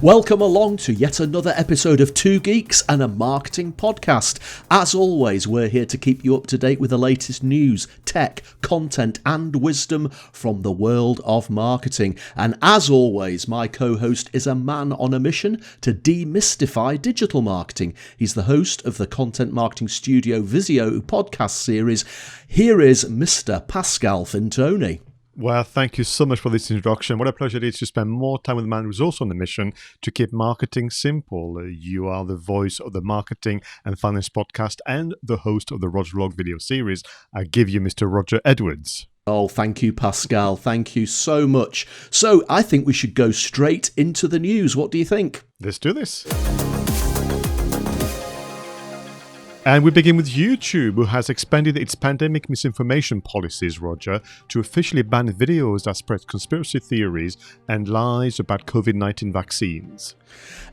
Welcome along to yet another episode of Two Geeks and a Marketing Podcast. As always, we're here to keep you up to date with the latest news, tech, content and wisdom from the world of marketing. And as always, my co-host is a man on a mission to demystify digital marketing. He's the host of the Content Marketing Studio Visio podcast series. Here is Mr. Pascal Fintoni. Well, thank you so much for this introduction. What a pleasure it is to spend more time with a man who's also on a mission to keep marketing simple. You are the voice of the Marketing and Finance podcast and the host of the Roger Vlog video series. I give you Mr. Roger Edwards. Oh, thank you, Pascal. Thank you so much. So I think we should go straight into the news. What do you think? Let's do this. And we begin with YouTube, who has expanded its pandemic misinformation policies, Roger, to officially ban videos that spread conspiracy theories and lies about COVID-19 vaccines.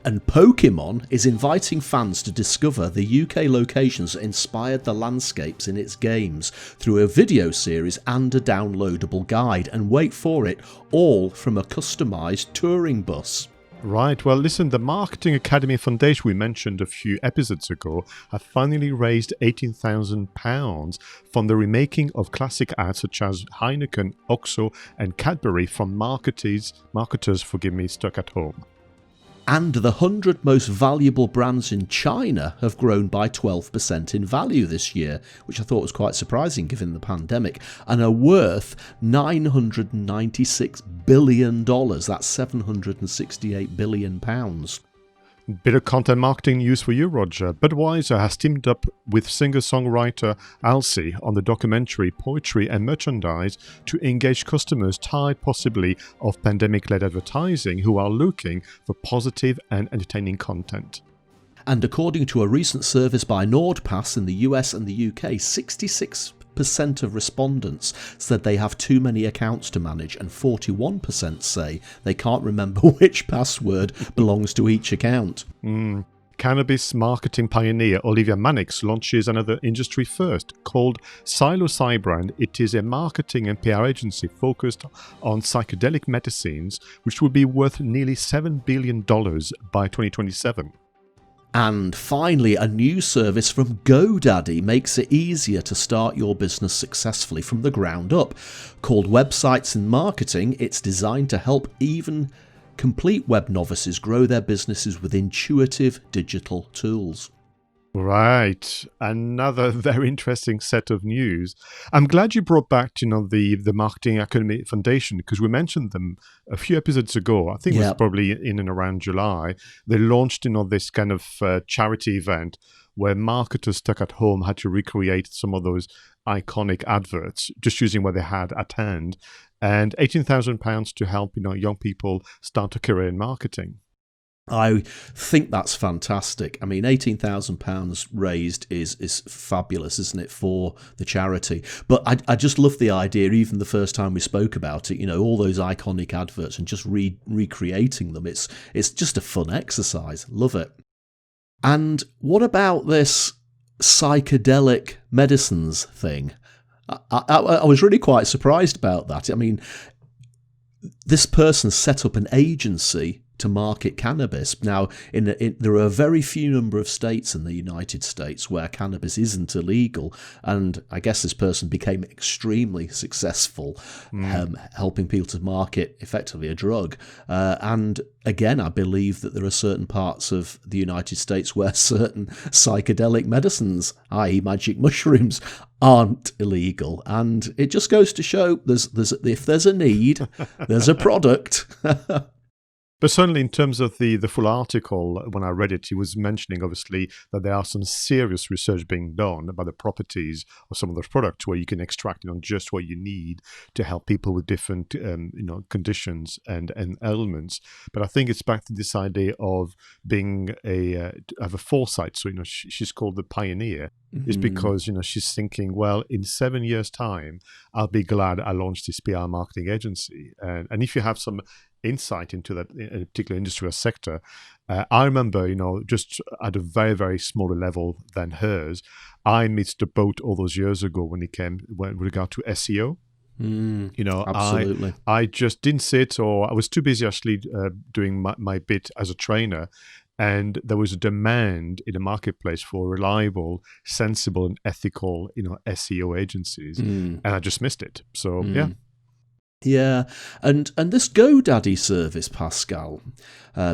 And Pokemon is inviting fans to discover the UK locations that inspired the landscapes in its games through a video series and a downloadable guide. And wait for it, all from a customised touring bus. Right, well listen, the Marketing Academy Foundation we mentioned a few episodes ago have finally raised £18,000 from the remaking of classic ads such as Heineken, Oxo and Cadbury from marketers stuck at home. And the 100 most valuable brands in China have grown by 12% in value this year, which I thought was quite surprising given the pandemic, and are worth $996 billion. That's £768 billion. Bit of content marketing news for you, Roger. Budweiser has teamed up with singer-songwriter Alcy on the documentary Poetry and Merchandise to engage customers tired possibly of pandemic-led advertising who are looking for positive and entertaining content. And according to a recent service by NordPass in the US and the UK, 66% of respondents said they have too many accounts to manage, and 41% say they can't remember which password belongs to each account. Cannabis marketing pioneer Olivia Mannix launches another industry first called Psilocybin. It is a marketing and PR agency focused on psychedelic medicines, which will be worth nearly $7 billion by 2027. And finally, a new service from GoDaddy makes it easier to start your business successfully from the ground up. Called Websites in Marketing, it's designed to help even complete web novices grow their businesses with intuitive digital tools. Right, another very interesting set of news. I'm glad you brought back, the Marketing Academy Foundation, because we mentioned them a few episodes ago. I think it was probably in and around July. They launched, this kind of charity event where marketers stuck at home had to recreate some of those iconic adverts, just using what they had at hand, and £18,000 to help young people start a career in marketing. I think that's fantastic. I mean, £18,000 raised is fabulous, isn't it, for the charity? But I just love the idea, even the first time we spoke about it, all those iconic adverts and just recreating them. It's just a fun exercise. Love it. And what about this psychedelic medicines thing? I was really quite surprised about that. I mean, this person set up an agency to market cannabis. Now, there are a very few number of states in the United States where cannabis isn't illegal, and I guess this person became extremely successful helping people to market effectively a drug. And again, I believe that there are certain parts of the United States where certain psychedelic medicines, i.e. magic mushrooms, aren't illegal. And it just goes to show if there's a need, there's a product. But certainly in terms of the full article, when I read it, he was mentioning, obviously, that there are some serious research being done about the properties of some of those products where you can extract just what you need to help people with different conditions and ailments. But I think it's back to this idea of being have a foresight. So, she's called the pioneer. Is because, she's thinking, well, in 7 years' time, I'll be glad I launched this PR marketing agency. And if you have some insight into that particular industry or sector, I remember, just at a very, very smaller level than hers, I missed the boat all those years ago when it came with regard to SEO. You know, Absolutely. I just didn't sit, or I was too busy actually doing my bit as a trainer. And there was a demand in the marketplace for reliable, sensible, and ethical, SEO agencies, Mm. and I just missed it. So yeah. Mm. Yeah, and this GoDaddy service, Pascal,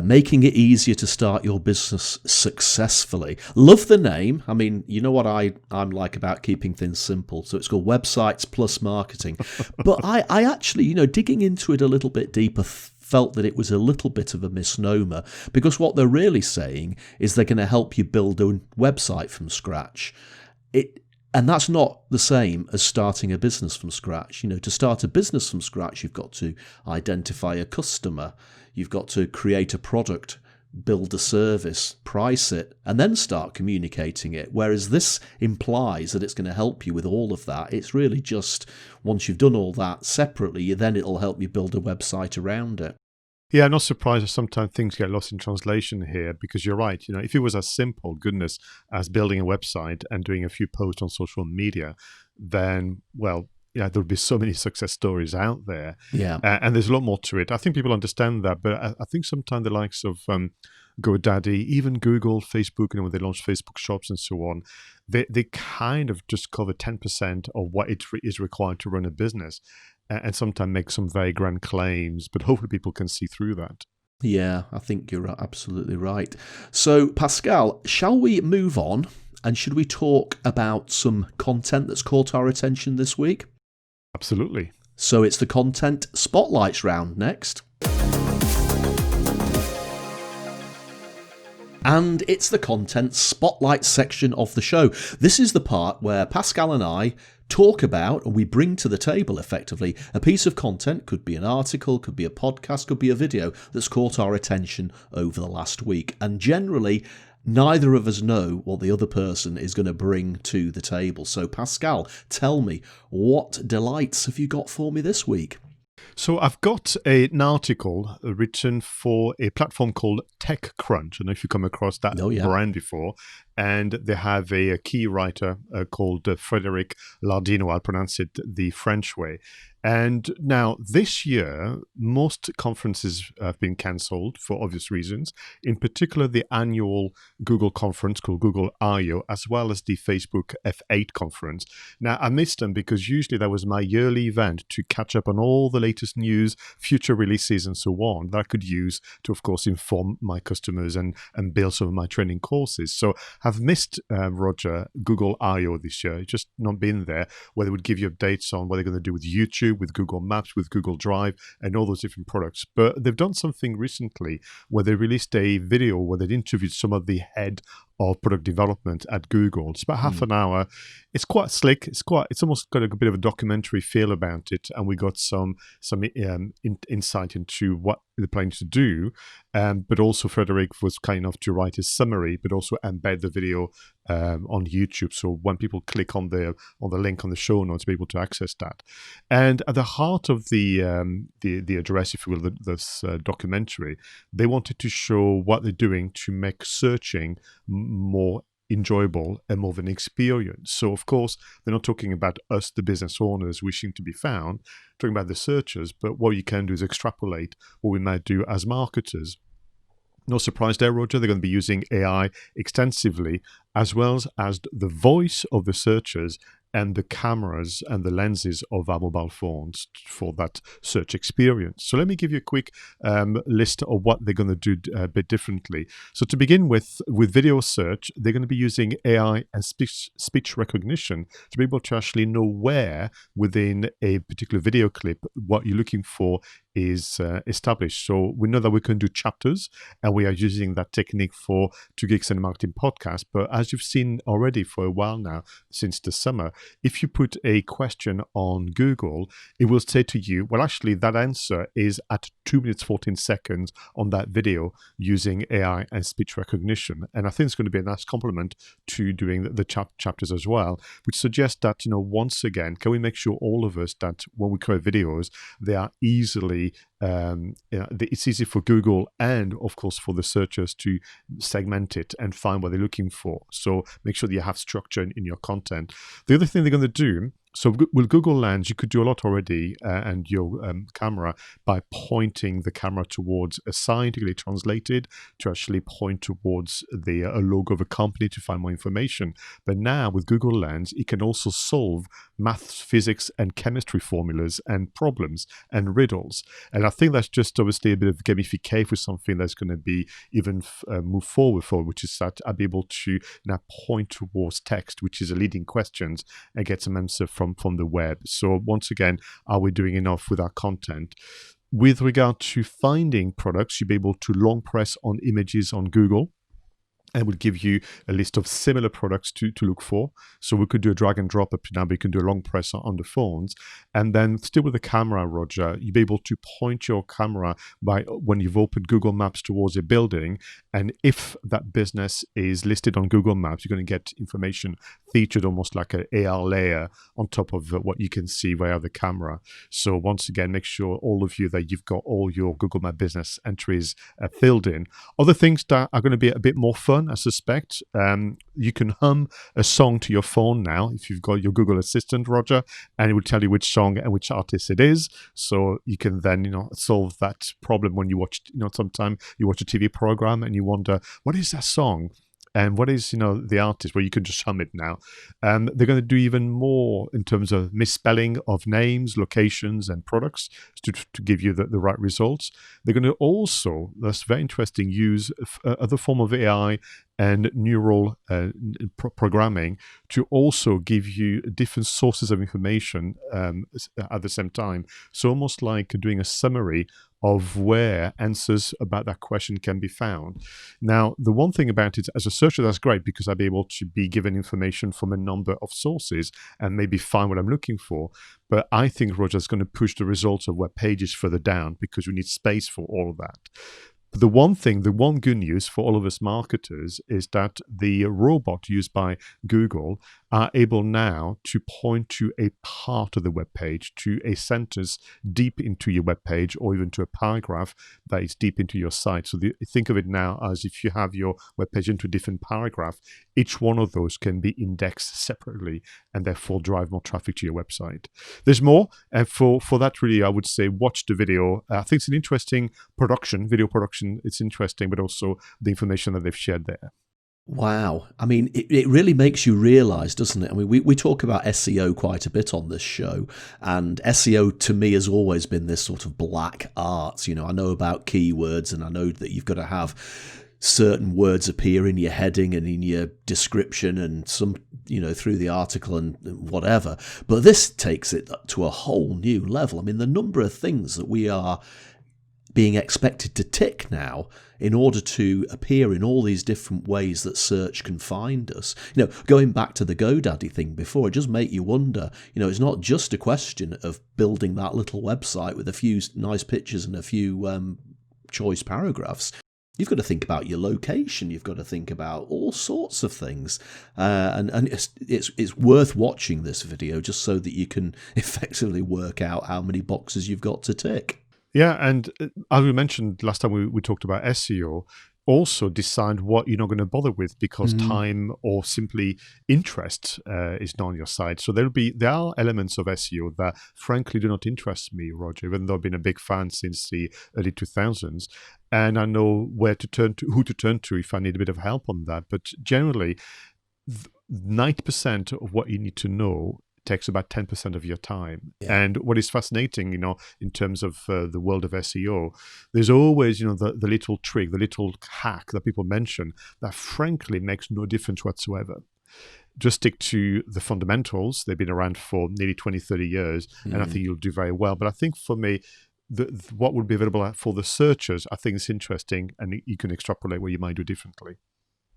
making it easier to start your business successfully. Love the name. I mean, you know what I'm like about keeping things simple. So it's called Websites Plus Marketing. But I actually, digging into it a little bit deeper, felt that it was a little bit of a misnomer, because what they're really saying is they're going to help you build a website from scratch. And that's not the same as starting a business from scratch. To start a business from scratch, you've got to identify a customer, you've got to create a product, build a service, price it, and then start communicating it. Whereas this implies that it's going to help you with all of that. It's really just once you've done all that separately, then it'll help you build a website around it. Yeah, I'm not surprised that sometimes things get lost in translation here, because you're right. If it was as simple, goodness, as building a website and doing a few posts on social media, then, well, there would be so many success stories out there. Yeah. And there's a lot more to it. I think people understand that, but I think sometimes the likes of GoDaddy, even Google, Facebook, when they launch Facebook shops and so on, they kind of just cover 10% of what it is required to run a business, and sometimes make some very grand claims, but hopefully people can see through that. Yeah, I think you're absolutely right. So, Pascal, shall we move on? And should we talk about some content that's caught our attention this week? Absolutely. So it's the content spotlights round next. And it's the content spotlight section of the show. This is the part where Pascal and I talk about, and we bring to the table effectively, a piece of content. Could be an article, could be a podcast, could be a video that's caught our attention over the last week. And generally, neither of us know what the other person is going to bring to the table. So Pascal, tell me, what delights have you got for me this week? So I've got an article written for a platform called TechCrunch. I don't know if you come across that brand before. And they have a key writer called Frederic Lardino. I'll pronounce it the French way. And now this year, most conferences have been cancelled for obvious reasons, in particular the annual Google conference called Google I/O, as well as the Facebook F8 conference. Now, I missed them because usually that was my yearly event to catch up on all the latest news, future releases, and so on that I could use to, of course, inform my customers and build some of my training courses. So I've missed, Roger, Google I/O this year. It's just not been there, where they would give you updates on what they're going to do with YouTube, with Google Maps, with Google Drive, and all those different products. But they've done something recently where they released a video where they interviewed some of the head of product development at Google. It's about half an hour. It's quite slick. It's almost got a bit of a documentary feel about it, and we got some insight into what they're planning to do. But also, Frederic was kind enough to write a summary, but also embed the video on YouTube, so when people click on the link on the show notes, be able to access that. And at the heart of the address, if you will, this documentary, they wanted to show what they're doing to make searching more enjoyable and more of an experience. So, of course, they're not talking about us, the business owners, wishing to be found, talking about the searchers, but what you can do is extrapolate what we might do as marketers. No surprise there, Roger, they're going to be using AI extensively, as well as the voice of the searchers and the cameras and the lenses of our mobile phones for that search experience. So let me give you a quick list of what they're going to do a bit differently. So to begin with video search, they're going to be using AI and speech recognition to be able to actually know where within a particular video clip what you're looking for is established. So we know that we can do chapters, and we are using that technique for Two Geeks and Marketing podcast. But as you've seen already for a while now, since the summer, if you put a question on Google, it will say to you, well, actually, that answer is at 2 minutes, 14 seconds on that video using AI and speech recognition. And I think it's going to be a nice complement to doing the chapters as well, which suggests that, once again, can we make sure all of us that when we create videos, they are easily it's easy for Google and, of course, for the searchers to segment it and find what they're looking for. So make sure that you have structure in your content. The other thing they're going to do So with Google Lens, you could do a lot already, and your camera, by pointing the camera towards a site, you get it translated to actually point towards a logo of a company to find more information. But now with Google Lens, it can also solve maths, physics, and chemistry formulas and problems and riddles. And I think that's just obviously a bit of gamification for something that's going to be even move forward for, which is that I'll be able to now point towards text, which is a leading questions, and get some answer from the web. So once again, are we doing enough with our content? With regard to finding products, you'll be able to long press on images on Google, and will give you a list of similar products to look for. So we could do a drag and drop up to now, but you can do a long press on the phones. And then still with the camera, Roger, you'll be able to point your camera by when you've opened Google Maps towards a building. And if that business is listed on Google Maps, you're going to get information featured almost like an AR layer on top of what you can see via the camera. So once again, make sure all of you that you've got all your Google Map business entries filled in. Other things that are going to be a bit more fun, I suspect. You can hum a song to your phone now if you've got your Google Assistant, Roger, and it will tell you which song and which artist it is. So you can then, solve that problem when you watch, sometimes you watch a TV program and you wonder, what is that song? And what is, the artist? Well, you can just hum it now. They're going to do even more in terms of misspelling of names, locations, and products to give you the right results. They're going to also, that's very interesting, use other form of AI and neural programming to also give you different sources of information at the same time. So almost like doing a summary of where answers about that question can be found. Now, the one thing about it, as a searcher, that's great because I'll be able to be given information from a number of sources and maybe find what I'm looking for. But I think Roger's going to push the results of web pages further down because we need space for all of that. The one good news for all of us marketers is that the robot used by Google are able now to point to a part of the web page, to a sentence deep into your web page, or even to a paragraph that is deep into your site. So think of it now as if you have your web page into a different paragraph, each one of those can be indexed separately and therefore drive more traffic to your website. There's more, and for that, really, I would say watch the video. I think it's an interesting video production. It's interesting, but also the information that they've shared there. Wow. I mean, it really makes you realise, doesn't it? I mean, we talk about SEO quite a bit on this show, and SEO to me has always been this sort of black art. I know about keywords, and I know that you've got to have certain words appear in your heading and in your description and some, through the article and whatever. But this takes it to a whole new level. I mean, the number of things that we are being expected to tick now in order to appear in all these different ways that search can find us. Going back to the GoDaddy thing before, it just make you wonder, it's not just a question of building that little website with a few nice pictures and a few choice paragraphs. You've got to think about your location. You've got to think about all sorts of things, and it's worth watching this video just so that you can effectively work out how many boxes you've got to tick. Yeah, and as we mentioned last time we talked about SEO, also decide what you're not going to bother with because time or simply interest is not on your side. So there are elements of SEO that frankly do not interest me, Roger, even though I've been a big fan since the early 2000s. And I know who to turn to if I need a bit of help on that. But generally, 90% of what you need to know takes about 10% of your time. Yeah. And what is fascinating, in terms of the world of SEO, there's always, the little trick, the little hack that people mention that frankly makes no difference whatsoever. Just stick to the fundamentals. They've been around for nearly 20, 30 years, and I think you'll do very well. But I think for me, what would be available for the searchers, I think is interesting, and you can extrapolate what you might do differently.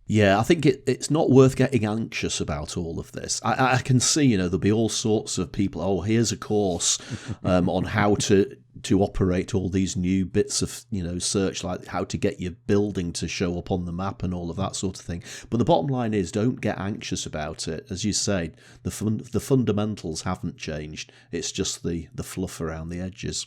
Yeah, I think it's not worth getting anxious about all of this. I can see, there'll be all sorts of people, here's a course on how to operate all these new bits of, search, like how to get your building to show up on the map and all of that sort of thing. But the bottom line is, don't get anxious about it. As you say, the fundamentals haven't changed. It's just the fluff around the edges.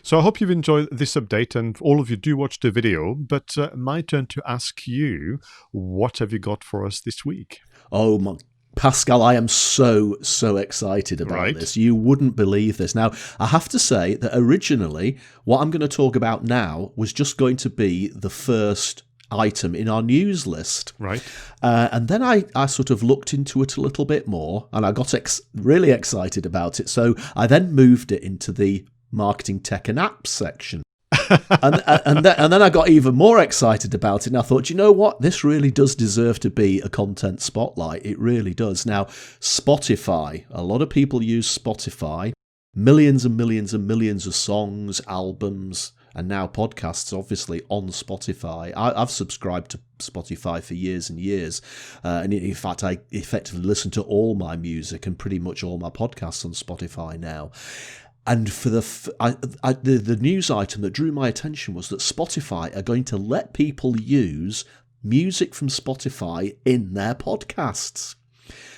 So I hope you've enjoyed this update, and all of you do watch the video, but my turn to ask you, what have you got for us this week? Oh, my Pascal, I am so excited about Right. this. You wouldn't believe this. Now, I have to say that originally, what I'm going to talk about now was just going to be the first item in our news list. Right. And then I sort of looked into it a little bit more, and I got really excited about it. So I then moved it into the marketing tech and apps section. and then I got even more excited about it, and I thought, you know what, this really does deserve to be a content spotlight. It really does. Now, Spotify, a lot of people use Spotify, millions and millions and millions of songs, albums, and now podcasts, obviously, on Spotify. I've subscribed to Spotify for years and years, and in fact, I effectively listen to all my music and pretty much all my podcasts on Spotify now. And for the news item that drew my attention was that Spotify are going to let people use music from Spotify in their podcasts.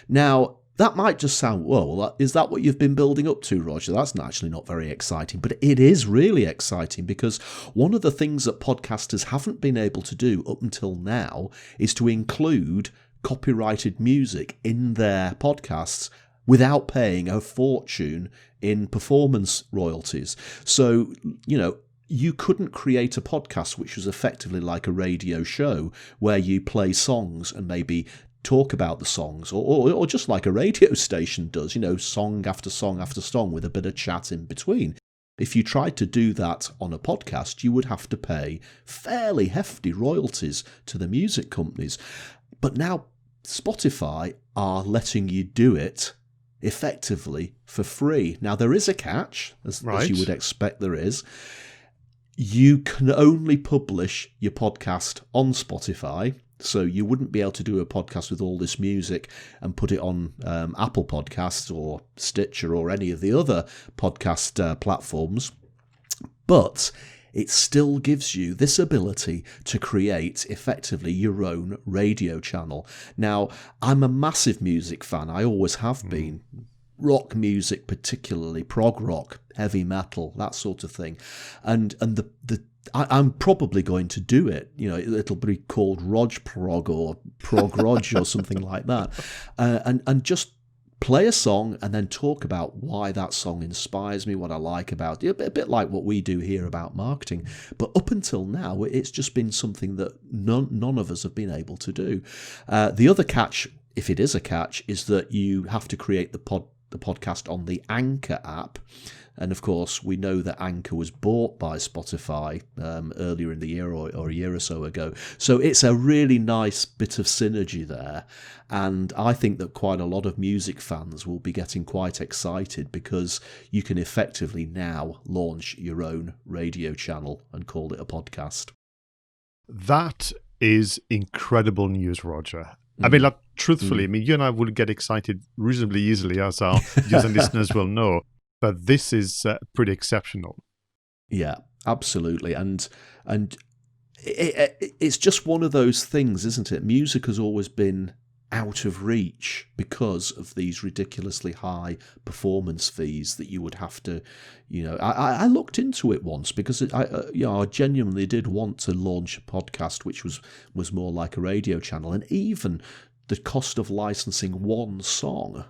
Now, that might just sound, well, is that what you've been building up to, Roger? That's actually not very exciting, but it is really exciting because one of the things that podcasters haven't been able to do up until now is to include copyrighted music in their podcasts without paying a fortune in performance royalties. So, you couldn't create a podcast which was effectively like a radio show where you play songs and maybe talk about the songs, or just like a radio station does, song after song after song with a bit of chat in between. If you tried to do that on a podcast, you would have to pay fairly hefty royalties to the music companies. But now Spotify are letting you do it effectively for free. Now, there is a catch, as you would expect there is. You can only publish your podcast on Spotify, so you wouldn't be able to do a podcast with all this music and put it on Apple Podcasts or Stitcher or any of the other podcast platforms. But it still gives you this ability to create effectively your own radio channel. Now, I'm a massive music fan. I always have been. Rock music, particularly prog rock, heavy metal, that sort of thing. And I'm probably going to do it. It'll be called Rog Prog or Prog Rog or something like that. And just play a song and then talk about why that song inspires me, what I like about it. A bit like what we do here about marketing. But up until now, it's just been something that none of us have been able to do. The other catch, if it is a catch, is that you have to create the podcast on the Anchor app. And of course, we know that Anchor was bought by Spotify earlier in the year or a year or so ago. So it's a really nice bit of synergy there. And I think that quite a lot of music fans will be getting quite excited because you can effectively now launch your own radio channel and call it a podcast. That is incredible news, Roger. I mean, truthfully, you and I would get excited reasonably easily, as our viewers and listeners will know. But this is pretty exceptional. Yeah, absolutely. And it's just one of those things, isn't it? Music has always been out of reach because of these ridiculously high performance fees that you would have to, I looked into it once because I genuinely did want to launch a podcast which was more like a radio channel, and even the cost of licensing one song,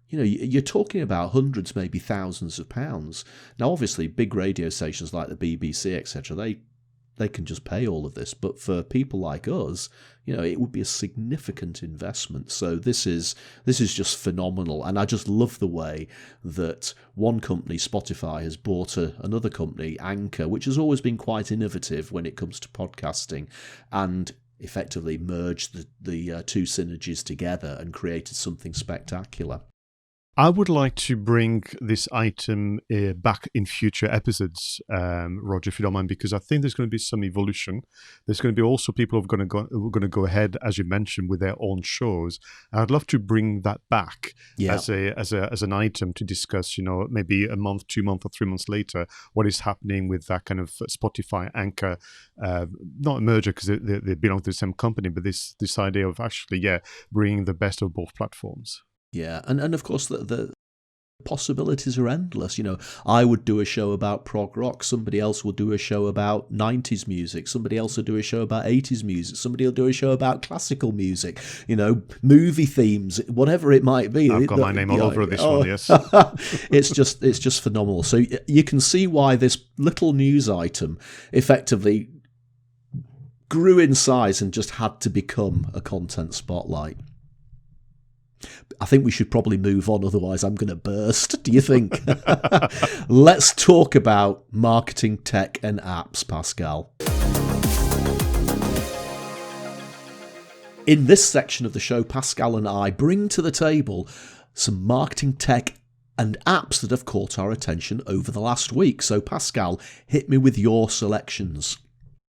you're talking about hundreds, maybe thousands of pounds. Now, obviously, big radio stations like the BBC, etc., they can just pay all of this. But for people like us, it would be a significant investment. So this is just phenomenal. And I just love the way that one company, Spotify, has bought another company, Anchor, which has always been quite innovative when it comes to podcasting, and effectively merged the two synergies together and created something spectacular. I would like to bring this item back in future episodes, Roger, if you don't mind, because I think there's going to be some evolution. There's going to be also people who are going to go ahead, as you mentioned, with their own shows. And I'd love to bring that back as an item to discuss, maybe a month, 2 months, or 3 months later, what is happening with that kind of Spotify Anchor, not a merger because they belong to the same company, but this idea of actually, bringing the best of both platforms. Yeah, and of course the Possibilities are endless. I would do a show about prog rock. Somebody else will do a show about 90s music. Somebody else will do a show about 80s music. Somebody will do a show about classical music, movie themes, whatever it might be. I've got my name all over this one, yes. It's just phenomenal. So you can see why this little news item effectively grew in size and just had to become a content spotlight. I think we should probably move on, otherwise I'm going to burst. Do you think? Let's talk about marketing tech and apps, Pascal. In this section of the show, Pascal and I bring to the table some marketing tech and apps that have caught our attention over the last week. So, Pascal, hit me with your selections.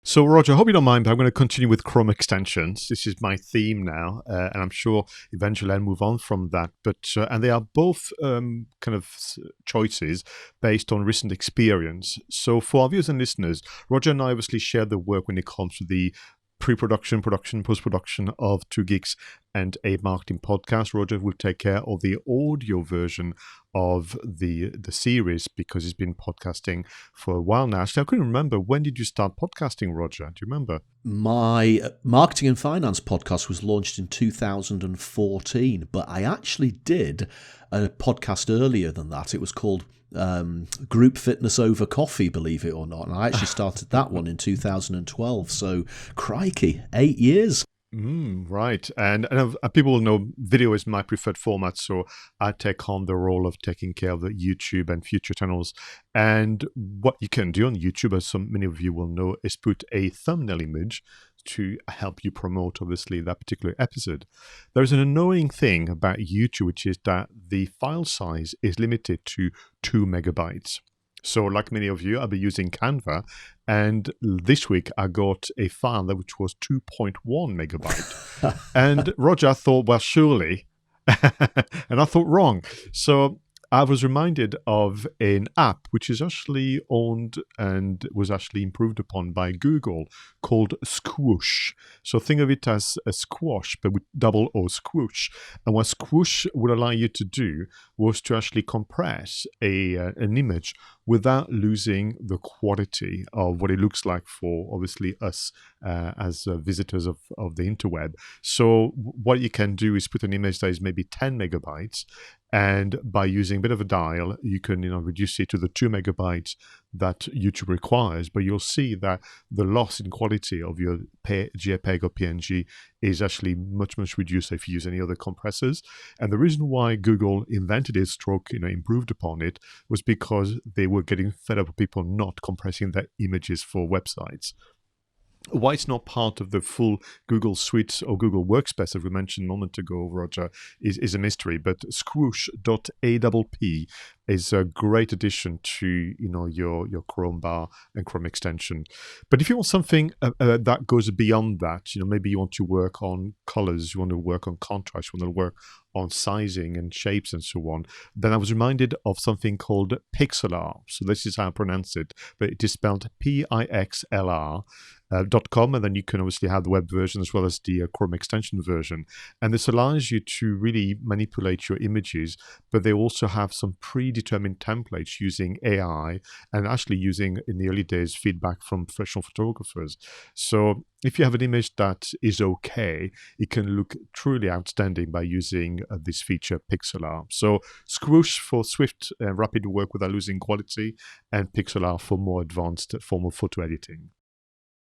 So, Roger, I hope you don't mind, but I'm going to continue with Chrome extensions. This is my theme now, and I'm sure eventually I'll move on from that. But and they are both kind of choices based on recent experience. So, for our viewers and listeners, Roger and I obviously share the work when it comes to the pre-production, production, post-production of Two Geeks and a marketing podcast. Roger will take care of the audio version of the series because he's been podcasting for a while now. Actually, I couldn't remember. When did you start podcasting, Roger? Do you remember? My marketing and finance podcast was launched in 2014, but I actually did a podcast earlier than that. It was called Group Fitness Over Coffee, believe it or not. And I actually started that one in 2012. So, crikey, 8 years. Right. And people will know video is my preferred format, so I take on the role of taking care of the YouTube and future channels. And what you can do on YouTube, as many of you will know, is put a thumbnail image to help you promote, obviously, that particular episode. There's an annoying thing about YouTube, which is that the file size is limited to 2 megabytes. So like many of you, I'll be using Canva, and this week I got a file which was 2.1 megabyte. And Roger, I thought, well, surely, and I thought wrong. So I was reminded of an app which is actually owned and was actually improved upon by Google called Squoosh. So think of it as a squash, but with double O, Squoosh. And what Squoosh would allow you to do was to actually compress an image without losing the quality of what it looks like for, obviously, us as visitors of the interweb. So what you can do is put an image that is maybe 10 megabytes, and by using a bit of a dial, you can reduce it to the 2 megabytes that YouTube requires. But you'll see that the loss in quality of your JPEG or PNG is actually much, much reduced if you use any other compressors. And the reason why Google invented it, improved upon it, was because they were getting fed up with people not compressing their images for websites. Why it's not part of the full Google Suite or Google Workspace that we mentioned a moment ago, Roger, is a mystery. But squoosh.app is a great addition to your Chrome bar and Chrome extension. But if you want something that goes beyond that, maybe you want to work on colors, you want to work on contrast, you want to work on sizing and shapes and so on, then I was reminded of something called Pixlr. So this is how I pronounce it, but it is spelled Pixlr. .com, and then you can obviously have the web version as well as the Chrome extension version. And this allows you to really manipulate your images, but they also have some predetermined templates using AI and actually using, in the early days, feedback from professional photographers. So if you have an image that is okay, it can look truly outstanding by using this feature, Pixlr. So Squoosh for swift, rapid work without losing quality, and Pixlr for more advanced form of photo editing.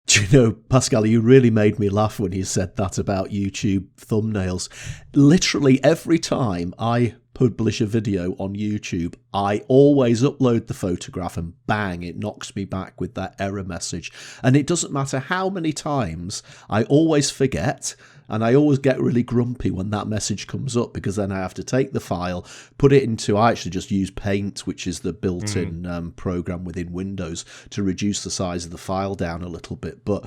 Do you know, Pascal, you really made me laugh when you said that about YouTube thumbnails. Literally every time I publish a video on YouTube, I always upload the photograph and bang, it knocks me back with that error message. And it doesn't matter how many times, I always forget. And I always get really grumpy when that message comes up, because then I have to take the file, put it into, I actually just use Paint, which is the built-in program within Windows, to reduce the size of the file down a little bit. But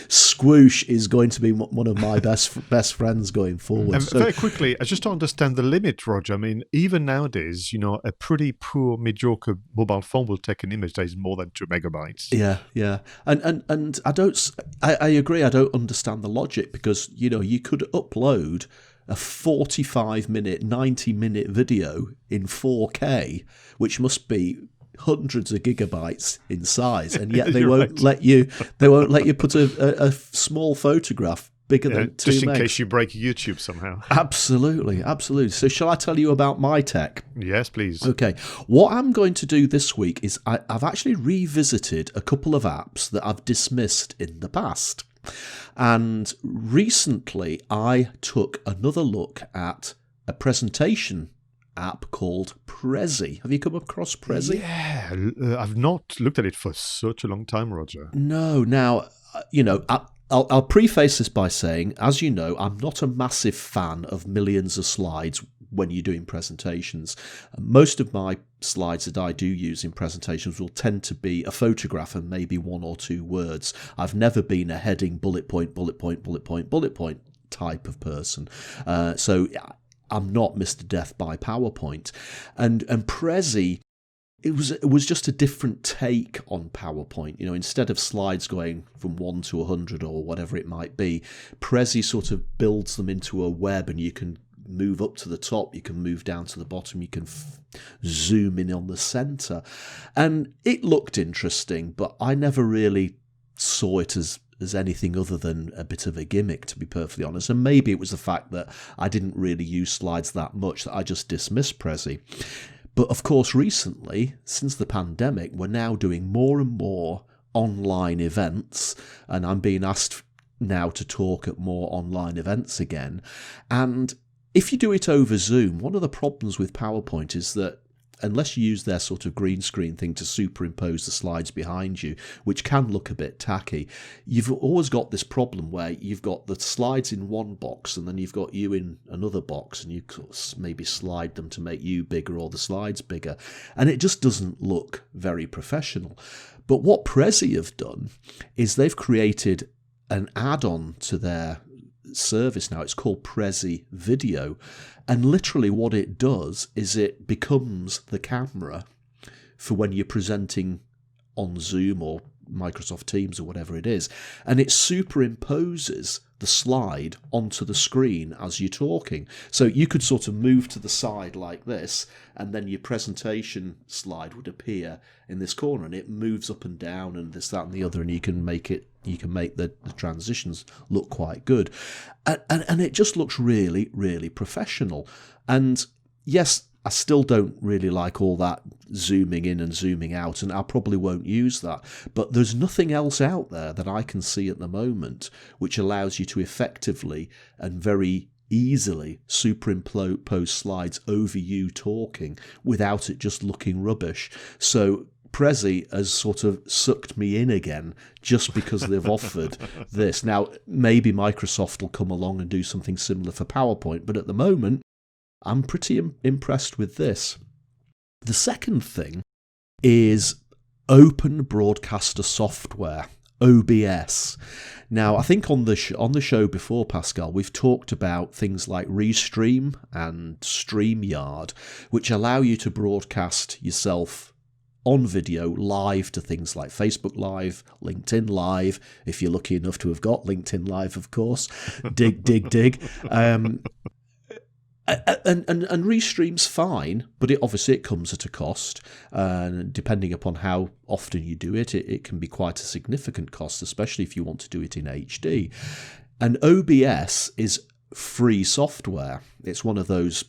Squoosh is going to be one of my best friends going forward. And very quickly, I just don't understand the limit, Roger. I mean, even nowadays, a pretty poor, mediocre mobile phone will take an image that is more than 2 megabytes. Yeah. And I agree, I don't understand the logic, because you could upload a 45-minute, 90-minute video in 4K, which must be hundreds of gigabytes in size, and yet they won't let you. They won't let you put a small photograph bigger than 2 just in megs. case you break YouTube somehow. Absolutely. So shall I tell you about my tech? Yes, please. Okay. What I'm going to do this week is I've actually revisited a couple of apps that I've dismissed in the past. And recently I took another look at a presentation app called Prezi. Have you come across Prezi? Yeah, I've not looked at it for such a long time, Roger. No. Now, I'll preface this by saying, as you know, I'm not a massive fan of millions of slides when you're doing presentations. Most of my slides that I do use in presentations will tend to be a photograph and maybe 1 or 2 words. I've never been a heading, bullet point, bullet point, bullet point, bullet point type of person. So I'm not Mr. Death by PowerPoint. And Prezi, it was just a different take on PowerPoint. Instead of slides going from 1 to 100 or whatever it might be, Prezi sort of builds them into a web, and you can move up to the top, you can move down to the bottom, you can zoom in on the center. And it looked interesting, but I never really saw it as anything other than a bit of a gimmick, to be perfectly honest. And maybe it was the fact that I didn't really use slides that much that I just dismissed Prezi. But of course, recently, since the pandemic, we're now doing more and more online events, and I'm being asked now to talk at more online events again. And if you do it over Zoom, one of the problems with PowerPoint is that unless you use their sort of green screen thing to superimpose the slides behind you, which can look a bit tacky, you've always got this problem where you've got the slides in one box and then you've got you in another box, and you maybe slide them to make you bigger or the slides bigger, and it just doesn't look very professional. But what Prezi have done is they've created an add-on to their service now. It's called Prezi Video, and literally what it does is it becomes the camera for when you're presenting on Zoom or Microsoft Teams or whatever it is, and it superimposes the slide onto the screen as you're talking. So you could sort of move to the side like this, and then your presentation slide would appear in this corner, and it moves up and down and this, that, and the other, and you can make the transitions look quite good. And it just looks really, really professional. And yes, I still don't really like all that zooming in and zooming out, and I probably won't use that. But there's nothing else out there that I can see at the moment which allows you to effectively and very easily superimpose slides over you talking without it just looking rubbish. So Prezi has sort of sucked me in again just because they've offered this. Now, maybe Microsoft will come along and do something similar for PowerPoint, but at the moment, I'm pretty impressed with this. The second thing is Open Broadcaster Software, OBS. Now, I think on the show before, Pascal, we've talked about things like Restream and StreamYard, which allow you to broadcast yourself on video live to things like Facebook Live, LinkedIn Live, if you're lucky enough to have got LinkedIn Live, of course. Dig. And Restream's fine, but it comes at a cost, and depending upon how often you do it, it can be quite a significant cost, especially if you want to do it in HD. And OBS is free software. It's one of those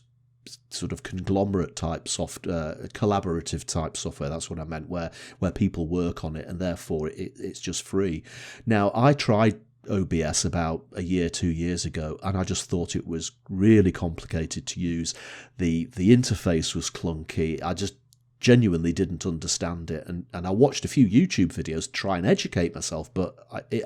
sort of conglomerate type collaborative type software. That's what I meant, where people work on it, and therefore it's just free. Now, I tried OBS about a year, 2 years ago, and I just thought it was really complicated to use. The interface was clunky. I just genuinely didn't understand it, and I watched a few YouTube videos to try and educate myself, but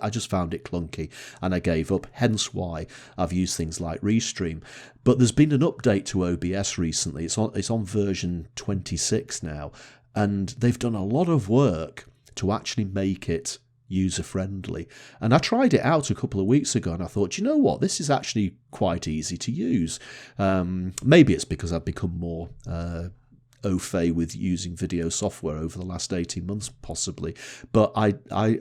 I just found it clunky, and I gave up, hence why I've used things like Restream. But there's been an update to OBS recently. It's on version 26 now, and they've done a lot of work to actually make it user-friendly. And I tried it out a couple of weeks ago, and I thought, you know what, this is actually quite easy to use. Maybe it's because I've become more au fait with using video software over the last 18 months, possibly. But I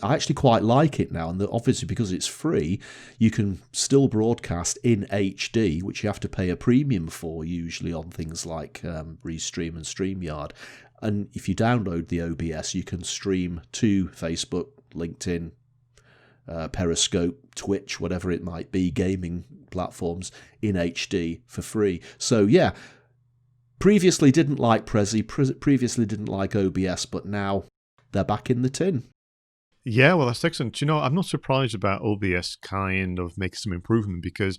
actually quite like it now. And obviously, because it's free, you can still broadcast in HD, which you have to pay a premium for, usually on things like Restream and StreamYard. And if you download the OBS, you can stream to Facebook, LinkedIn, Periscope, Twitch, whatever it might be, gaming platforms in HD for free. So yeah, previously didn't like Prezi, previously didn't like OBS, but now they're back in the tin. Yeah, well, that's excellent. I'm not surprised about OBS kind of making some improvement, because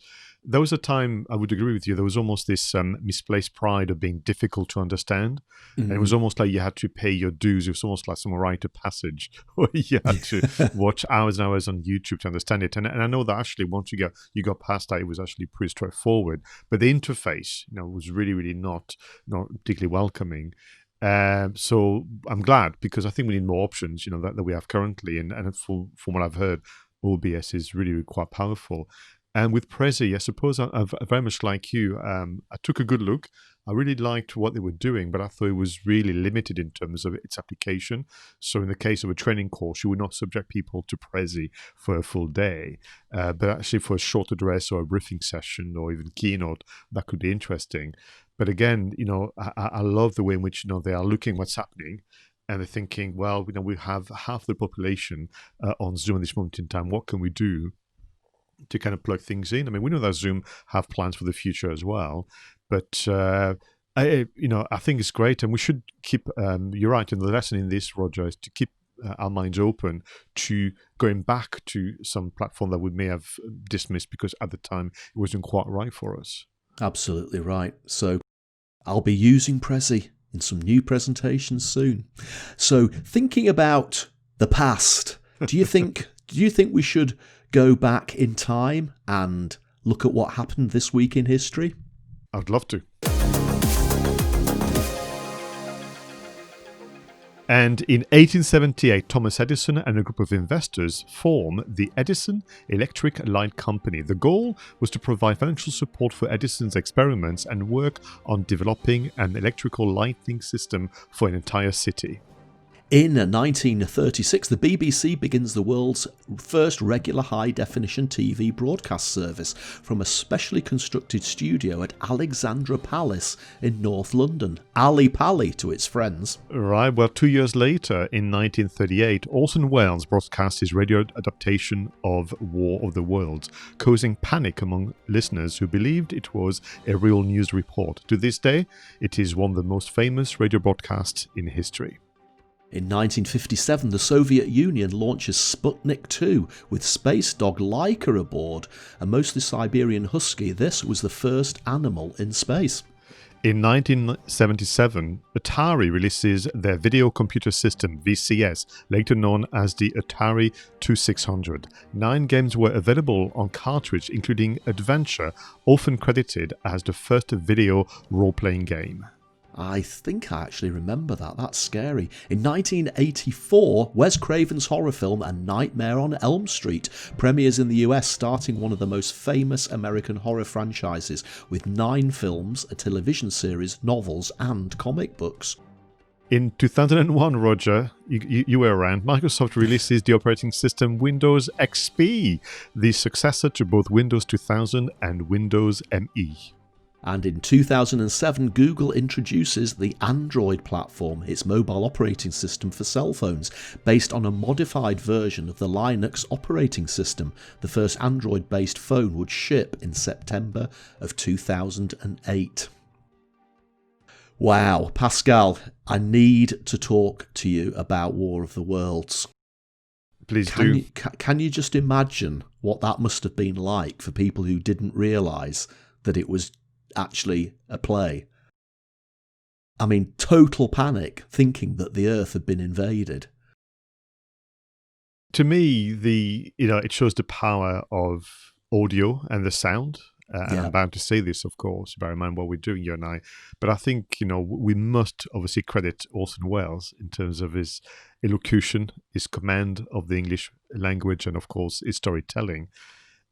there was a time, I would agree with you, there was almost this misplaced pride of being difficult to understand. And it was almost like you had to pay your dues. It was almost like some rite of passage where you had to watch hours and hours on YouTube to understand it. And I know that actually once you got past that, it was actually pretty straightforward. But the interface, was really, really not particularly welcoming. So I'm glad, because I think we need more options, that we have currently. And from what I've heard, OBS is really, really quite powerful. And with Prezi, I suppose I very much like you. I took a good look. I really liked what they were doing, but I thought it was really limited in terms of its application. So in the case of a training course, you would not subject people to Prezi for a full day. But actually for a short address or a briefing session or even keynote, that could be interesting. But again, I love the way in which, they are looking what's happening, and they're thinking, well, we have half the population on Zoom at this moment in time. What can we do to kind of plug things in? I mean, we know that Zoom have plans for the future as well, but I think it's great, and we should keep. You're right, and the lesson in this, Roger, is to keep our minds open to going back to some platform that we may have dismissed because at the time it wasn't quite right for us. Absolutely right. So I'll be using Prezi in some new presentations soon. So thinking about the past, do you think we should go back in time and look at what happened this week in history? I'd love to. And in 1878, Thomas Edison and a group of investors formed the Edison Electric Light Company. The goal was to provide financial support for Edison's experiments and work on developing an electrical lighting system for an entire city. In 1936, the BBC begins the world's first regular high-definition TV broadcast service from a specially constructed studio at Alexandra Palace in North London. Ali Pali to its friends. Right, well, 2 years later, in 1938, Orson Welles broadcast his radio adaptation of War of the Worlds, causing panic among listeners who believed it was a real news report. To this day, it is one of the most famous radio broadcasts in history. In 1957, the Soviet Union launches Sputnik 2 with space dog Laika aboard, a mostly Siberian husky. This was the first animal in space. In 1977, Atari releases their video computer system, VCS, later known as the Atari 2600. 9 games were available on cartridge, including Adventure, often credited as the first video role-playing game. I think I actually remember that. That's scary. In 1984, Wes Craven's horror film A Nightmare on Elm Street premieres in the US, starting one of the most famous American horror franchises, with 9 films, a television series, novels, and comic books. In 2001, Roger, you were around, Microsoft releases the operating system Windows XP, the successor to both Windows 2000 and Windows ME. And in 2007, Google introduces the Android platform, its mobile operating system for cell phones, based on a modified version of the Linux operating system. The first Android-based phone would ship in September of 2008. Wow, Pascal, I need to talk to you about War of the Worlds. Please do. Can you just imagine what that must have been like for people who didn't realise that it was actually a play? I mean, total panic, thinking that the Earth had been invaded. To me, it shows the power of audio and the sound. And I'm bound to say this, of course, bear in mind what we're doing, you and I. But I think, we must obviously credit Orson Welles in terms of his elocution, his command of the English language, and of course, his storytelling.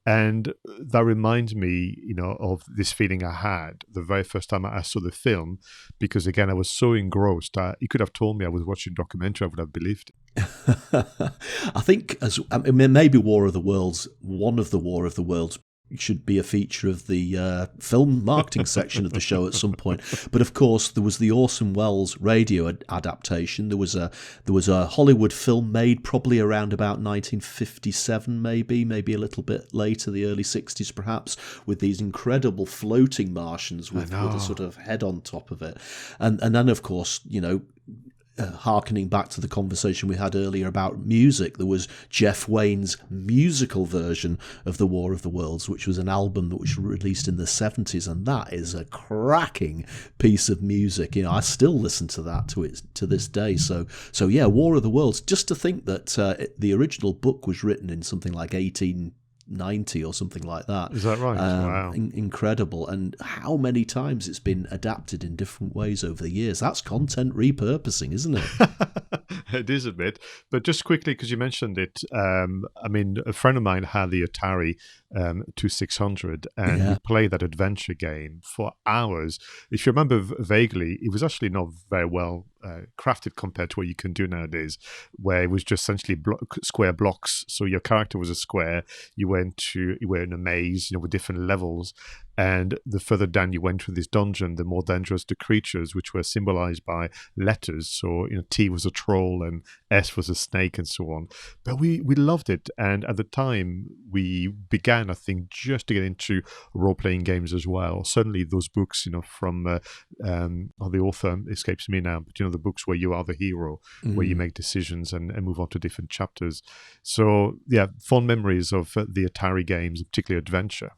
And that reminds me, of this feeling I had the very first time I saw the film, because again, I was so engrossed. You could have told me I was watching a documentary, I would have believed it. I think maybe War of the Worlds, one of the War of the Worlds should be a feature of the film marketing section of the show at some point. But of course, there was the Orson Welles radio adaptation. There was a Hollywood film made probably around about 1957, maybe a little bit later, the early 60s perhaps, with these incredible floating Martians with a sort of head on top of it. And then, of course, harkening back to the conversation we had earlier about music, there was Jeff Wayne's musical version of The War of the Worlds, which was an album that was released in the 70s, and that is a cracking piece of music. I still listen to that to this day. So yeah, War of the Worlds. Just to think that the original book was written in something like 1890 or something like that. Is that right? Wow. Incredible. And how many times it's been adapted in different ways over the years. That's content repurposing, isn't it? It is a bit. But just quickly, because you mentioned it, a friend of mine had the Atari 2600, and he played that adventure game for hours. If you remember vaguely, it was actually not very well crafted compared to what you can do nowadays, where it was just essentially square blocks. So your character was a square. You were in a maze, with different levels. And the further down you went through this dungeon, the more dangerous the creatures, which were symbolized by letters. So, T was a troll and S was a snake and so on. But we loved it. And at the time, we began, I think, just to get into role-playing games as well. Certainly those books, from the author escapes me now, but, the books where you are the hero, where you make decisions and move on to different chapters. So, yeah, fond memories of the Atari games, particularly Adventure.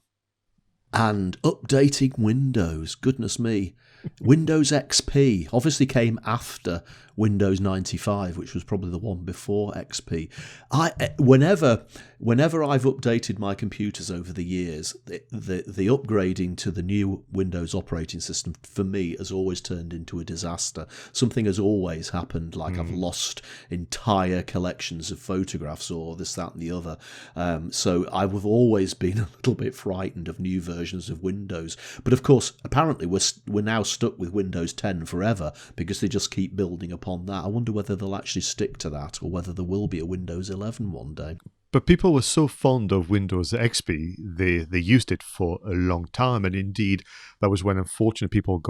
And updating Windows, goodness me. Windows XP obviously came after Windows 95, which was probably the one before XP. Whenever I've updated my computers over the years, the upgrading to the new Windows operating system for me has always turned into a disaster. Something has always happened, like I've lost entire collections of photographs or this, that, and the other. So I've always been a little bit frightened of new versions of Windows. But of course, apparently we're now stuck with Windows 10 forever because they just keep building upon that. I wonder whether they'll actually stick to that or whether there will be a Windows 11 one day. But people were so fond of Windows XP, they used it for a long time. And indeed, that was when, unfortunately, people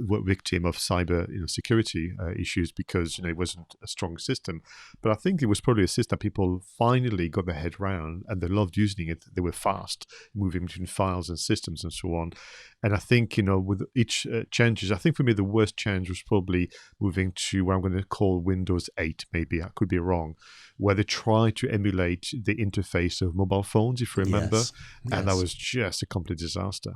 were victim of cyber security issues because it wasn't a strong system. But I think it was probably a system people finally got their head around, and they loved using it. They were fast, moving between files and systems and so on. And I think, with each changes, I think for me, the worst change was probably moving to what I'm going to call Windows 8, maybe. I could be wrong, where they tried to emulate the interface of mobile phones, if you remember. Yes. And that was just a complete disaster.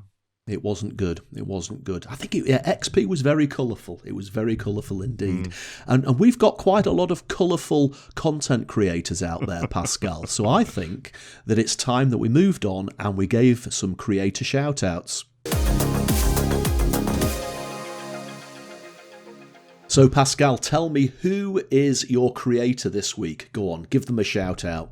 It wasn't good. I think XP was very colourful. It was very colourful indeed. And we've got quite a lot of colourful content creators out there, Pascal. So I think that it's time that we moved on and we gave some creator shout-outs. So Pascal, tell me, who is your creator this week? Go on, give them a shout-out.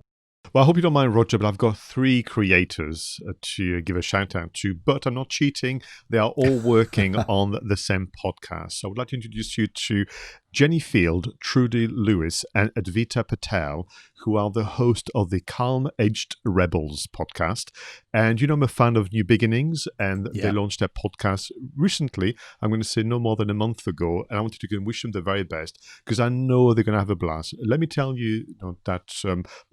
Well, I hope you don't mind, Roger, but I've got 3 creators to give a shout out to, but I'm not cheating. They are all working on the same podcast. So I would like to introduce you to Jenny Field, Trudy Lewis, and Advita Patel, who are the host of the Calm-Edged Rebels podcast. And I'm a fan of New Beginnings, and they launched their podcast recently. I'm going to say no more than a month ago, and I wanted to go and wish them the very best because I know they're going to have a blast. Let me tell you, that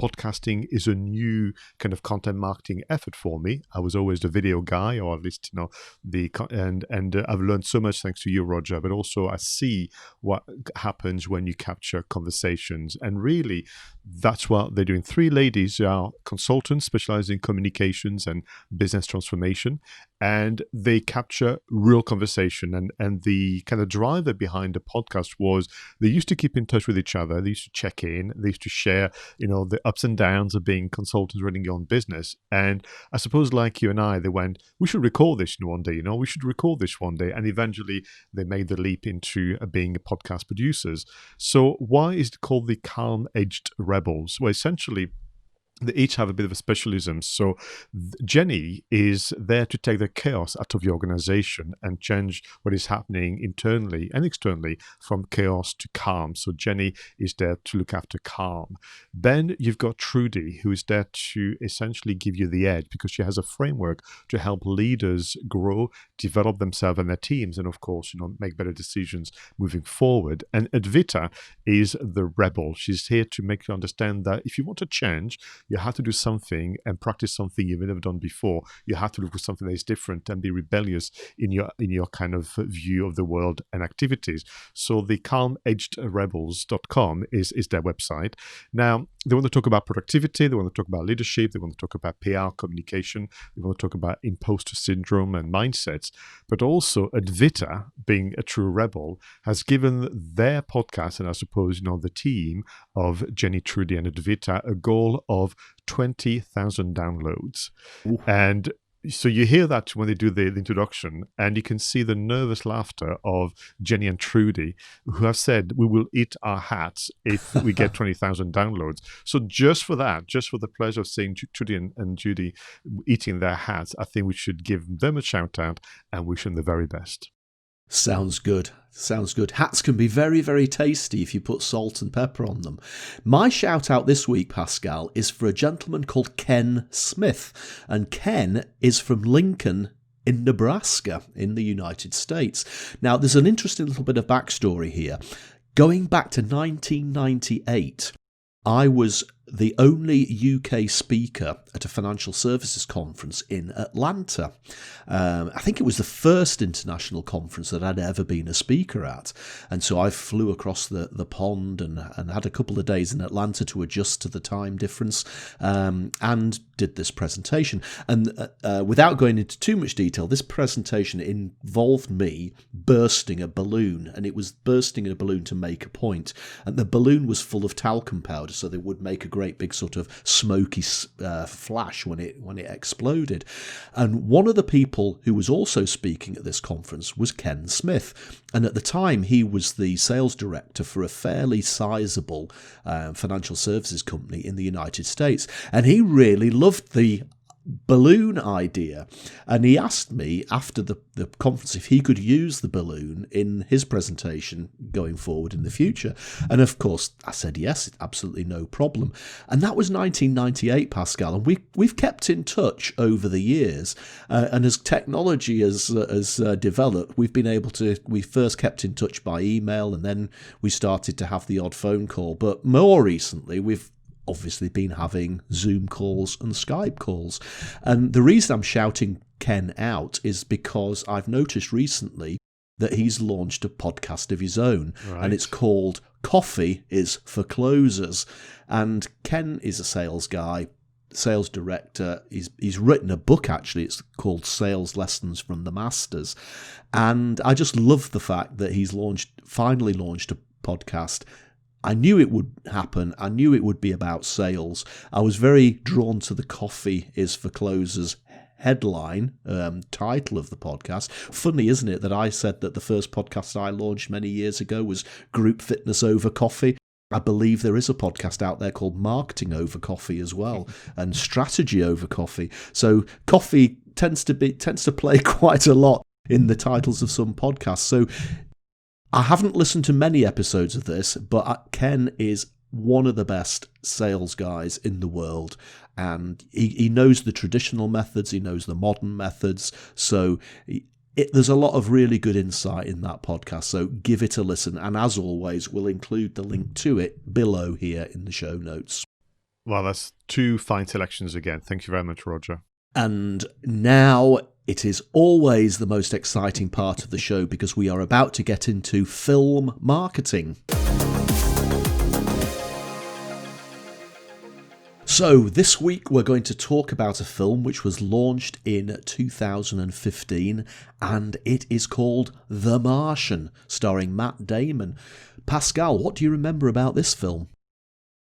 podcasting is a new kind of content marketing effort for me. I was always the video guy, or at least and I've learned so much thanks to you, Roger. But also I see what happens when you capture conversations, and really that's what they're doing. 3 ladies are consultants specializing in communications and business transformation, and they capture real conversation. And the kind of driver behind the podcast was they used to keep in touch with each other. They used to check in. They used to share, the ups and downs of being consultants running your own business. And I suppose, like you and I, they went, we should record this one day. We should record this one day. And eventually, they made the leap into being podcast producers. So why is it called the Calm-Edged Rebels? Well, essentially, they each have a bit of a specialism. So Jenny is there to take the chaos out of the organization and change what is happening internally and externally from chaos to calm. So Jenny is there to look after calm. Then you've got Trudy, who is there to essentially give you the edge, because she has a framework to help leaders grow, develop themselves and their teams, and of course, make better decisions moving forward. And Advita is the rebel. She's here to make you understand that if you want to change, you have to do something and practice something you've never done before. You have to look for something that is different and be rebellious in your kind of view of the world and activities. So the calmagedrebels.com is their website. Now, they want to talk about productivity, they want to talk about leadership, they want to talk about PR, communication, they want to talk about imposter syndrome and mindsets. But also Advita, being a true rebel, has given their podcast, and I suppose the team of Jenny, Trudy and Advita, a goal of 20,000 downloads. Ooh. And so you hear that when they do the introduction, and you can see the nervous laughter of Jenny and Trudy, who have said, we will eat our hats if we get 20,000 downloads. So just for that, just for the pleasure of seeing Trudy and Judy eating their hats, I think we should give them a shout out and wish them the very best. Sounds good. Sounds good. Hats can be very, very tasty if you put salt and pepper on them. My shout out this week, Pascal, is for a gentleman called Ken Smith. And Ken is from Lincoln in Nebraska in the United States. Now, there's an interesting little bit of backstory here. Going back to 1998, I was the only UK speaker at a financial services conference in Atlanta. I think it was the first international conference that I'd ever been a speaker at. And so I flew across the pond and had a couple of days in Atlanta to adjust to the time difference, and did this presentation. And without going into too much detail, this presentation involved me bursting a balloon, and it was bursting a balloon to make a point. And the balloon was full of talcum powder, so they would make a great big sort of smoky flash when it exploded. And one of the people who was also speaking at this conference was Ken Smith. And at the time, he was the sales director for a fairly sizable financial services company in the United States. And he really loved the balloon idea, and he asked me after the conference if he could use the balloon in his presentation going forward in the future. And of course I said yes, absolutely no problem. And that was 1998, Pascal, and we've kept in touch over the years, and as technology has developed, we first kept in touch by email, and then we started to have the odd phone call, but more recently we've obviously been having Zoom calls and Skype calls. And the reason I'm shouting Ken out is because I've noticed recently that he's launched a podcast of his own, right, and it's called Coffee is for Closers. And Ken is a sales guy, sales director. He's written a book, actually. It's called Sales Lessons from the Masters. And I just love the fact that he's finally launched a podcast. I knew it would happen. I knew it would be about sales. I was very drawn to the Coffee is for Closers headline, title of the podcast. Funny, isn't it, that I said that the first podcast I launched many years ago was Group Fitness Over Coffee. I believe there is a podcast out there called Marketing Over Coffee as well, and Strategy Over Coffee. So coffee tends to play quite a lot in the titles of some podcasts. So I haven't listened to many episodes of this, but Ken is one of the best sales guys in the world, and he knows the traditional methods, he knows the modern methods, so there's a lot of really good insight in that podcast, so give it a listen, and as always, we'll include the link to it below here in the show notes. Well, that's two fine selections again. Thank you very much, Roger. And now it is always the most exciting part of the show, because we are about to get into film marketing. So this week we're going to talk about a film which was launched in 2015, and it is called The Martian, starring Matt Damon. Pascal, what do you remember about this film?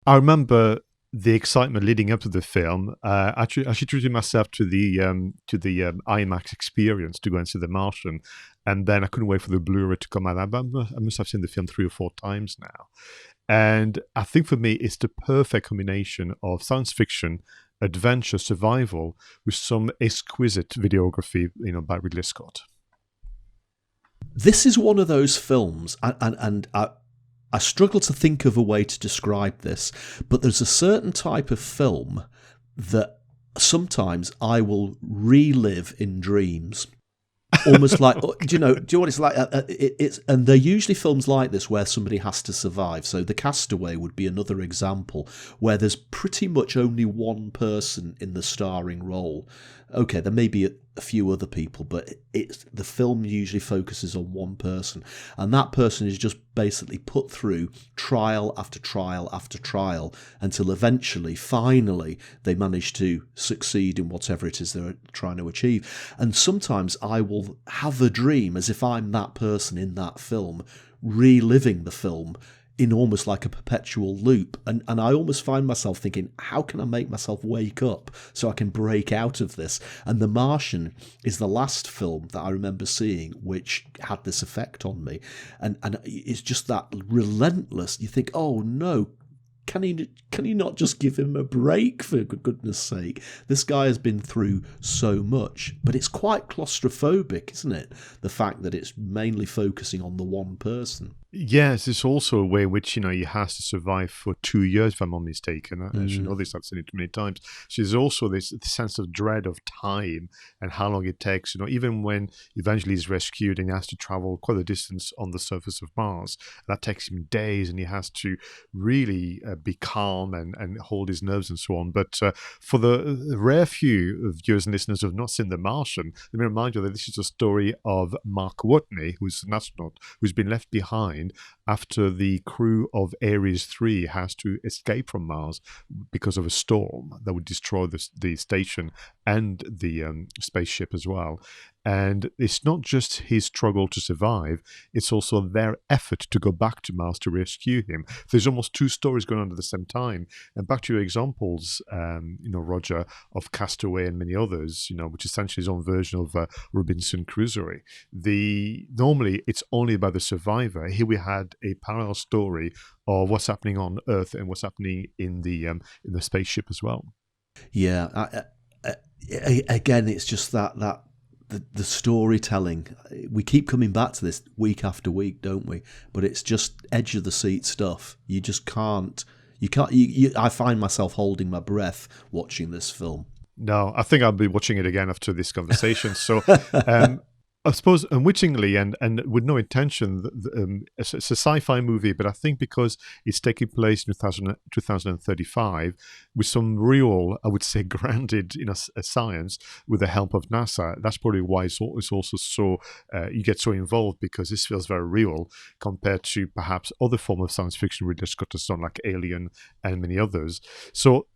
I remember the excitement leading up to the film. Actually treated myself to the IMAX experience to go and see The Martian, and then I couldn't wait for the Blu-ray to come out. I must have seen the film 3 or 4 times now. And I think for me, it's the perfect combination of science fiction, adventure, survival with some exquisite videography, by Ridley Scott. This is one of those films, and I struggle to think of a way to describe this, but there's a certain type of film that sometimes I will relive in dreams. Almost like, do you know what it's like? And they're usually films like this where somebody has to survive. So The Castaway would be another example where there's pretty much only one person in the starring role. Okay, there may be a few other people, but the film usually focuses on one person, and that person is just basically put through trial after trial after trial until eventually, finally, they manage to succeed in whatever it is they're trying to achieve. And sometimes I will have a dream as if I'm that person in that film, reliving the film in almost like a perpetual loop. And I almost find myself thinking, how can I make myself wake up so I can break out of this? And The Martian is the last film that I remember seeing which had this effect on me. And it's just that relentless. You think, oh no, can he not just give him a break, for goodness sake? This guy has been through so much, but it's quite claustrophobic, isn't it? The fact that it's mainly focusing on the one person. Yes, it's also a way in which, he has to survive for 2 years, if I'm not mistaken. I should know this, I've seen it too many times. So there's also this sense of dread of time and how long it takes. Even when eventually he's rescued and he has to travel quite a distance on the surface of Mars, that takes him days and he has to really be calm and hold his nerves and so on. But for the rare few of viewers and listeners who have not seen The Martian, let me remind you that this is a story of Mark Watney, who's an astronaut who's been left behind after the crew of Ares 3 has to escape from Mars because of a storm that would destroy the station and the spaceship as well. And it's not just his struggle to survive, it's also their effort to go back to Mars to rescue him. There's almost two stories going on at the same time. And back to your examples, Roger, of Castaway and many others, which is essentially his own version of Robinson Crusoe. Normally, it's only about the survivor. Here we had a parallel story of what's happening on Earth and what's happening in the spaceship as well. Yeah, again, it's just that the storytelling. We keep coming back to this week after week, don't we? But it's just edge of the seat stuff. You just can't. You can't. I find myself holding my breath watching this film. No, I think I'll be watching it again after this conversation. So. I suppose unwittingly and with no intention, it's a sci-fi movie, but I think because it's taking place in 2035 with some real, I would say, grounded science with the help of NASA, that's probably why it's also so, you get so involved, because this feels very real compared to perhaps other forms of science fiction Ridley Scott has done, like Alien and many others. So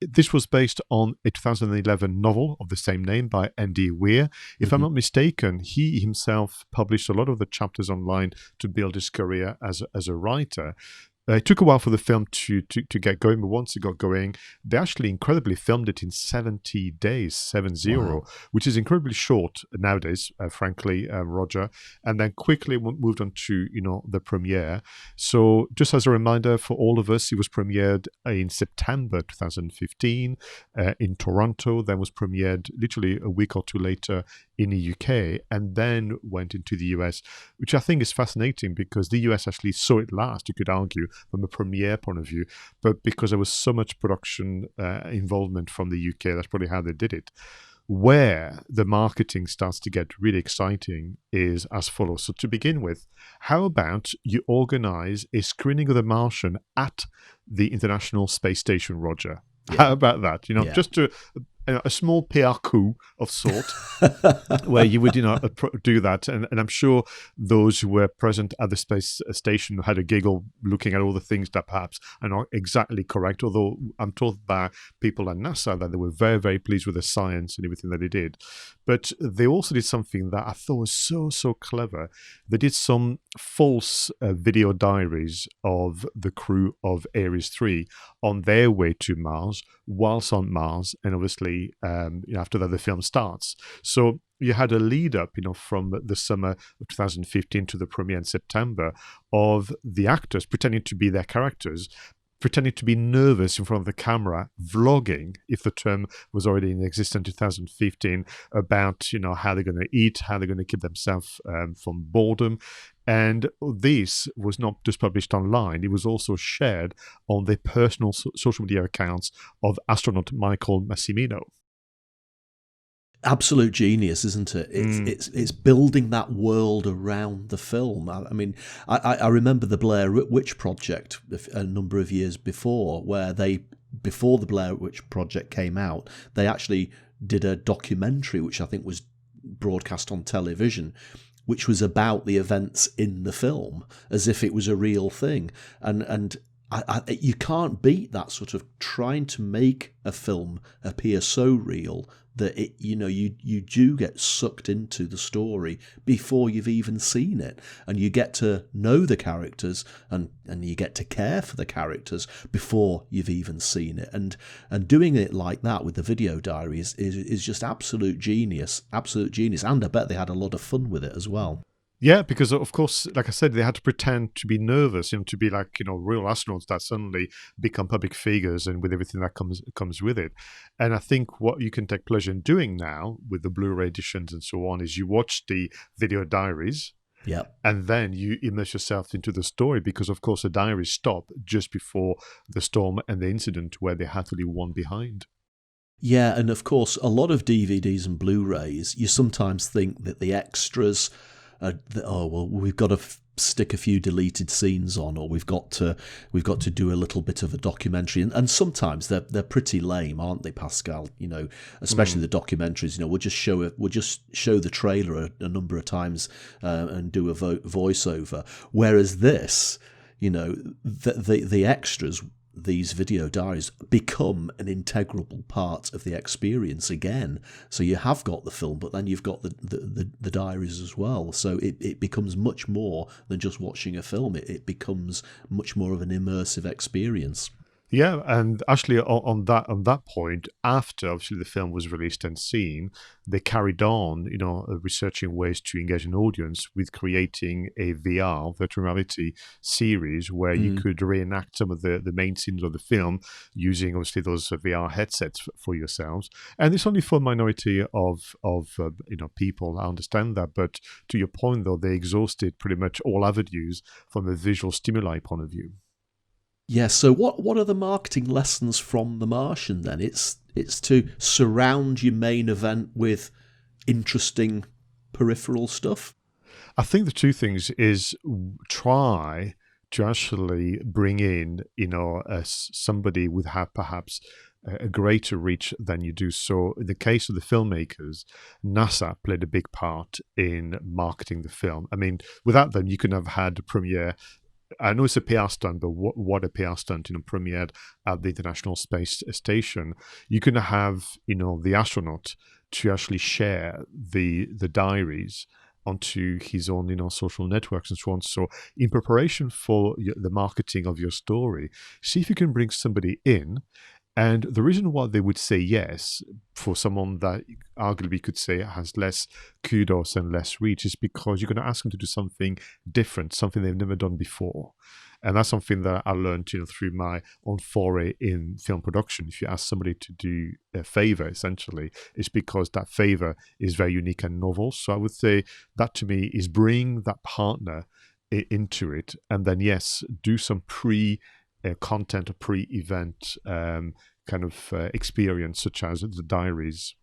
this was based on a 2011 novel of the same name by Andy Weir. If I'm not mistaken, he himself published a lot of the chapters online to build his career as a writer. It took a while for the film to get going, but once it got going, they actually incredibly filmed it in 70 days, 70, wow, which is incredibly short nowadays, frankly, Roger, and then quickly moved on to, the premiere. So just as a reminder for all of us, it was premiered in September 2015 in Toronto, then was premiered literally a week or two later in the UK, and then went into the US, which I think is fascinating because the US actually saw it last, you could argue, from a premiere point of view, but because there was so much production involvement from the UK, that's probably how they did it. Where the marketing starts to get really exciting is as follows. So to begin with, how about you organize a screening of The Martian at the International Space Station, Roger? Yeah. How about that? Just to a small PR coup of sort, where you would, do that. And I'm sure those who were present at the space station had a giggle looking at all the things that perhaps are not exactly correct, although I'm told by people at NASA that they were very, very pleased with the science and everything that they did. But they also did something that I thought was so, so clever. They did some false video diaries of the crew of Ares 3 on their way to Mars, whilst on Mars, and obviously shortly after that the film starts. So you had a lead up, from the summer of 2015 to the premiere in September, of the actors pretending to be their characters, pretending to be nervous in front of the camera, vlogging, if the term was already in existence in 2015, about how they're going to eat, how they're going to keep themselves from boredom. And this was not just published online, it was also shared on their personal social media accounts of astronaut Michael Massimino. Absolute genius, isn't it? It's building that world around the film. I mean, I remember the Blair Witch Project a number of years before, where before the Blair Witch Project came out, they actually did a documentary, which I think was broadcast on television, which was about the events in the film, as if it was a real thing. And you can't beat that sort of trying to make a film appear so real that you do get sucked into the story before you've even seen it, and you get to know the characters and you get to care for the characters before you've even seen it. And doing it like that with the video diary is just absolute genius. And I bet they had a lot of fun with it as well. Yeah, because of course, like I said, they had to pretend to be nervous, to be like, real astronauts that suddenly become public figures and with everything that comes with it. And I think what you can take pleasure in doing now with the Blu-ray editions and so on is you watch the video diaries. Yeah. And then you immerse yourself into the story because, of course, the diaries stop just before the storm and the incident where they had to leave one behind. Yeah, and of course, a lot of DVDs and Blu-rays, you sometimes think that the extras... we've got to stick a few deleted scenes on, or we've got to do a little bit of a documentary, and sometimes they're pretty lame, aren't they, Pascal? Especially the documentaries. We'll just show the trailer a number of times and do a voiceover. Whereas this, the extras, these video diaries, become an integral part of the experience again. So you have got the film, but then you've got the diaries as well. So it becomes much more than just watching a film. It becomes much more of an immersive experience. Yeah, and actually on that point, after obviously the film was released and seen, they carried on, researching ways to engage an audience with creating a VR, virtual reality series where you could reenact some of the main scenes of the film using obviously those VR headsets for yourselves. And it's only for a minority of people, I understand that. But to your point, though, they exhausted pretty much all avenues from a visual stimuli point of view. Yeah, so what are the marketing lessons from The Martian then? It's to surround your main event with interesting peripheral stuff? I think the two things is try to actually bring in, somebody with perhaps a greater reach than you do. So in the case of the filmmakers, NASA played a big part in marketing the film. I mean, without them, you couldn't have had a premiere. I know it's a PR stunt, but what a PR stunt, premiered at the International Space Station. You can have, the astronaut to actually share the diaries onto his own, social networks and so on. So in preparation for the marketing of your story, see if you can bring somebody in. And the reason why they would say yes for someone that arguably could say has less kudos and less reach is because you're going to ask them to do something different, something they've never done before. And that's something that I learned, through my own foray in film production. If you ask somebody to do a favor, essentially, it's because that favor is very unique and novel. So I would say that to me is bring that partner into it. And then, yes, do some content or pre-event experience, such as the diaries.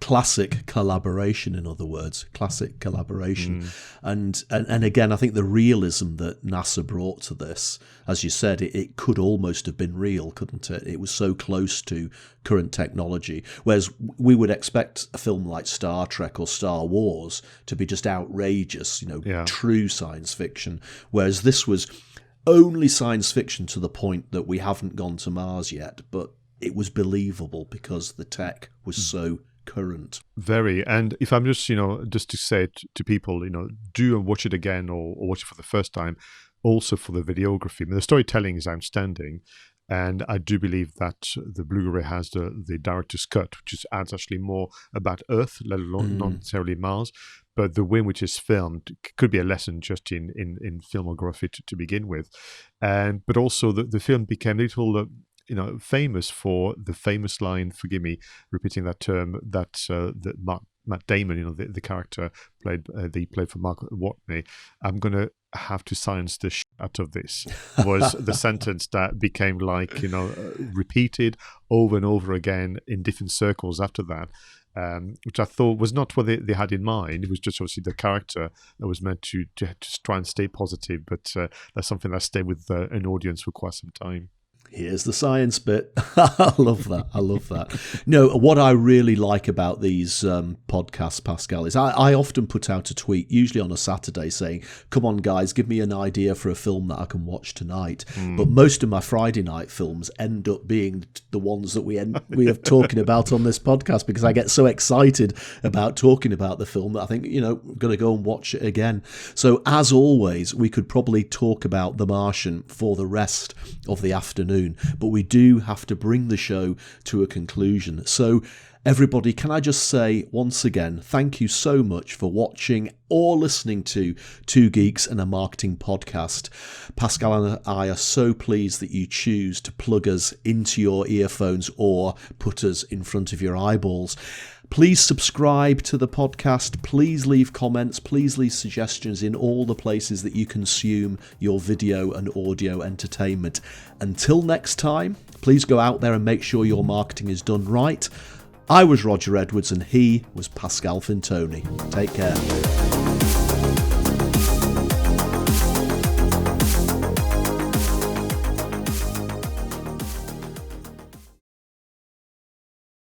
Classic collaboration, in other words, classic collaboration. And again, I think the realism that NASA brought to this, as you said, it could almost have been real, couldn't it? It was so close to current technology. Whereas we would expect a film like Star Trek or Star Wars to be just outrageous, true science fiction. Whereas this was only science fiction to the point that we haven't gone to Mars yet, but it was believable because the tech was so current. Very. And if I'm just to say it to people, do watch it again or watch it for the first time, also for the videography. I mean, the storytelling is outstanding. And I do believe that the Blu-ray has the director's cut, which is adds actually more about Earth, let alone not necessarily Mars. But the way in which it's filmed could be a lesson just in filmography to begin with. But also the film became a little famous for the famous line, forgive me repeating that term, that Matt Damon, the character played for Mark Watney, "I'm going to have to science the shit out of this," was the sentence that became repeated over and over again in different circles after that. Which I thought was not what they had in mind. It was just obviously the character that was meant to just try and stay positive, but that's something that stayed with an audience for quite some time. Here's the science bit. I love that. No, what I really like about these podcasts, Pascal, is I often put out a tweet, usually on a Saturday, saying, "Come on, guys, give me an idea for a film that I can watch tonight." But most of my Friday night films end up being the ones that we are talking about on this podcast, because I get so excited about talking about the film that I think, I'm going to go and watch it again. So, as always, we could probably talk about The Martian for the rest of the afternoon. But we do have to bring the show to a conclusion. So, everybody, can I just say once again, thank you so much for watching or listening to Two Geeks and a Marketing Podcast. Pascal and I are so pleased that you choose to plug us into your earphones or put us in front of your eyeballs. Please subscribe to the podcast. Please leave comments. Please leave suggestions in all the places that you consume your video and audio entertainment. Until next time, please go out there and make sure your marketing is done right. I was Roger Edwards and he was Pascal Fintoni. Take care.